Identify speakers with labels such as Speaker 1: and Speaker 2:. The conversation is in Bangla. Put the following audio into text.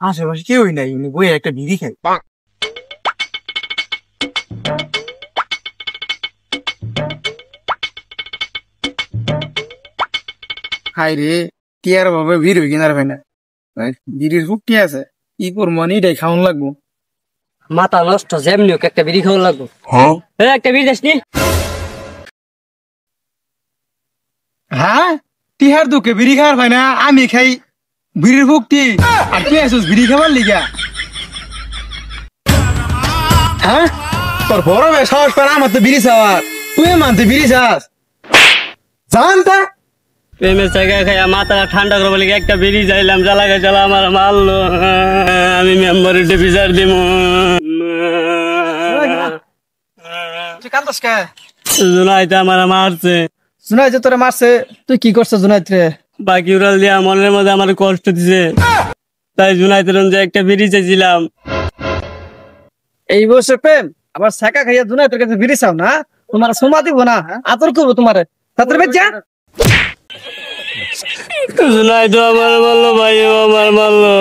Speaker 1: আশেপাশে কেউই নাই, উনি বইয়ে একটা বিড়ি খাই। হাই রে, টিয়ার ভাবে ভিড় হই কিনার ভাই না, বিড়ির ফুটি আছে, ই পর মনি এটাই খাওয়ান লাগবো।
Speaker 2: মাথা নষ্ট, যেমনি হোক একটা বিড়ি খাওয়া লাগবো। একটা বিড়ি যাসনি?
Speaker 1: হ্যাঁ, টিহার দুঃখে বিড়ি খাওয়ার ভাই না, আমি খাই বিড়ির ফুকটি, আর তুই আসিস বিড়ি খাবার লিগা। হ্যাঁ, তোর বড় ভাই সাহস পার আমার তো বিড়ি চাওয়ার, তুই মানতে বিড়ি চাস জানতা।
Speaker 2: প্রেমের জায়গায় খাইয়া মাথাটা ঠান্ডা করবো লিগে একটা বিড়ি যাইলাম, জ্বালা জ্বালা আমার মারলো। আমি মেম্বারের বিচার দিব। জুনাইতে আমার মারছে।
Speaker 1: জুনাইতে তোরে মারছে? তুই কি করছিস জুনাইত রে?
Speaker 2: বাকি উড়াল দিয়া মনের মধ্যে আমার কষ্ট দিছে, তাই জুনাইতের যে একটা বিড়ি চাইছিলাম।
Speaker 1: এই বয়সে প্রেম আবার শেখা খাইয়া জুনাইতের কাছে বিড়ি চাও না? তোমার সোমা দিব না, আদর করবো তোমার ছাত্র বেচা।
Speaker 2: জুনাইতো আমার মারলো, ভাই আমার মারলো।